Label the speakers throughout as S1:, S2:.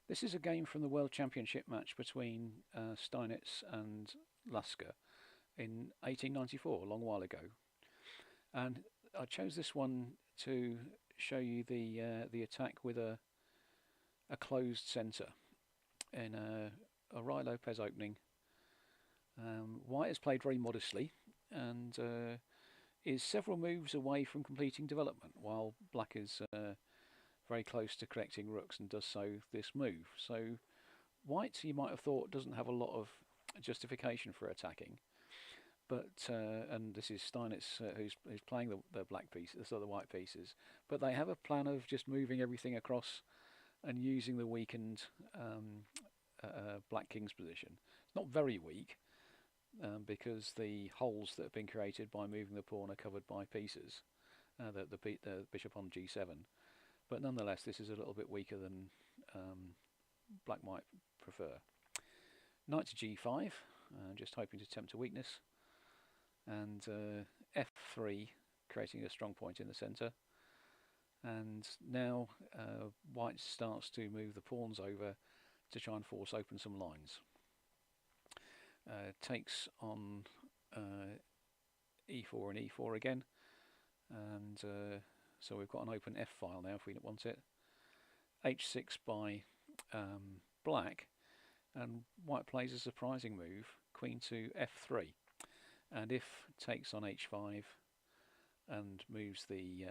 S1: This is a game from the World Championship match between Steinitz and Lasker in 1894, a long while ago. And I chose this one to show you the attack with a closed centre in a Rai Lopez opening. White has played very modestly and is several moves away from completing development, while Black is very close to collecting rooks and does so this move. So White, you might have thought, doesn't have a lot of justification for attacking, but and this is Steinitz who's playing the black pieces, so the white pieces, but they have a plan of just moving everything across and using the weakened black king's position. It's not very weak, because the holes that have been created by moving the pawn are covered by pieces, the bishop on g7. But nonetheless, this is a little bit weaker than black might prefer. Knight to g5, just hoping to tempt a weakness, and f3, creating a strong point in the centre. And now white starts to move the pawns over to try and force open some lines. Takes on e4 and e4 again, and so we've got an open f file now if we want it. h6 by black, and white plays a surprising move, queen to f3, and if takes on h5 and moves the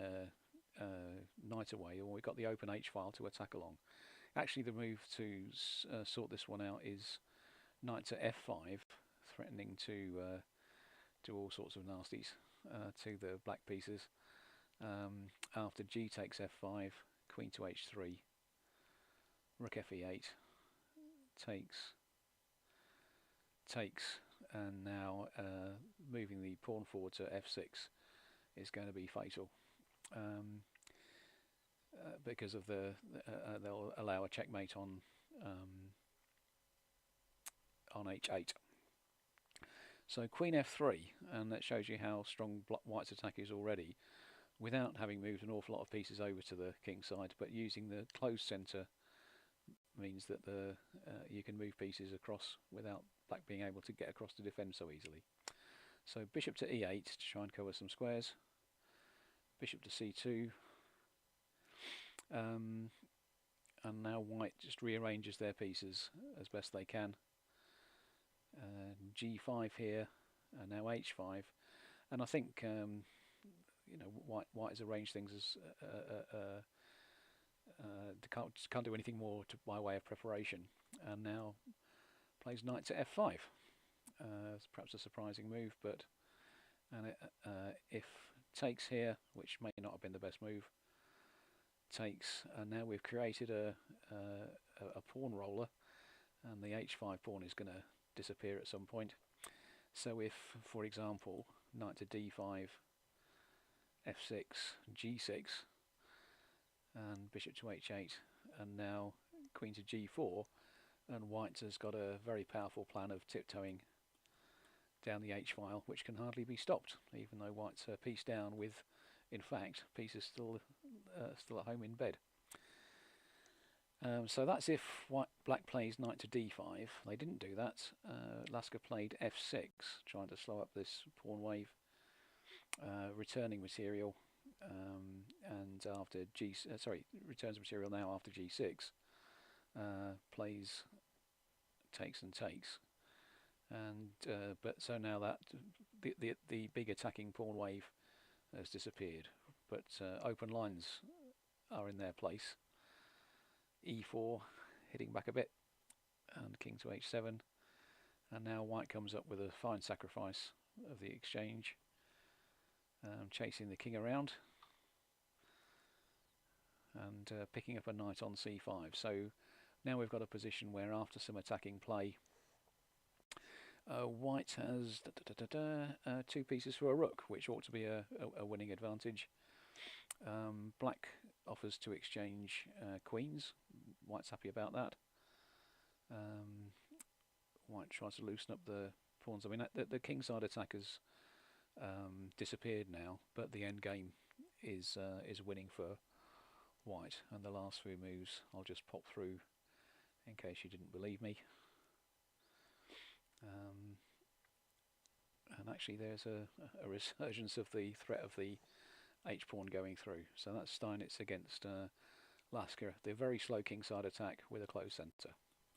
S1: knight away, or we've got the open h file to attack along. Actually, the move to sort this one out is knight to f5, threatening to do all sorts of nasties to the black pieces. After g takes f5, queen to h3, rook fe8, takes, and now moving the pawn forward to f6 is going to be fatal, because of they'll allow a checkmate on h8. So queen f3, and that shows you how strong white's attack is already, without having moved an awful lot of pieces over to the king side, but using the closed centre means that you can move pieces across without black being able to get across to defend so easily. So bishop to e8 to try and cover some squares, bishop to c2, and now white just rearranges their pieces as best they can. g5 here, and now h5, and I think white has arranged things as can't do anything more by way of preparation, and now plays knight to f5. It's perhaps a surprising move, but if takes here, which may not have been the best move, takes, and now we've created a pawn roller, and the h5 pawn is going to disappear at some point. So if, for example, knight to d5, f6, g6, and bishop to h8, and now queen to g4, and white has got a very powerful plan of tiptoeing down the h file, which can hardly be stopped, even though white's piece down with, in fact, pieces still at home in bed. So that's if black plays knight to d5. They didn't do that. Lasker played f6, trying to slow up this pawn wave, returning material, and after returns material now after g6. Plays takes and takes, and but so now that the big attacking pawn wave has disappeared, but open lines are in their place. e4, hitting back a bit, and king to h7, and now white comes up with a fine sacrifice of the exchange, chasing the king around and picking up a knight on c5. So now we've got a position where, after some attacking play, white has two pieces for a rook, which ought to be a winning advantage. Black offers to exchange queens. White's happy about that. White tries to loosen up the pawns. I mean, the kingside attack has disappeared now, but the end game is winning for white. And the last few moves I'll just pop through in case you didn't believe me. And actually there's a resurgence of the threat of the h-pawn going through. So that's Steinitz against Lasker, the very slow kingside attack with a closed centre.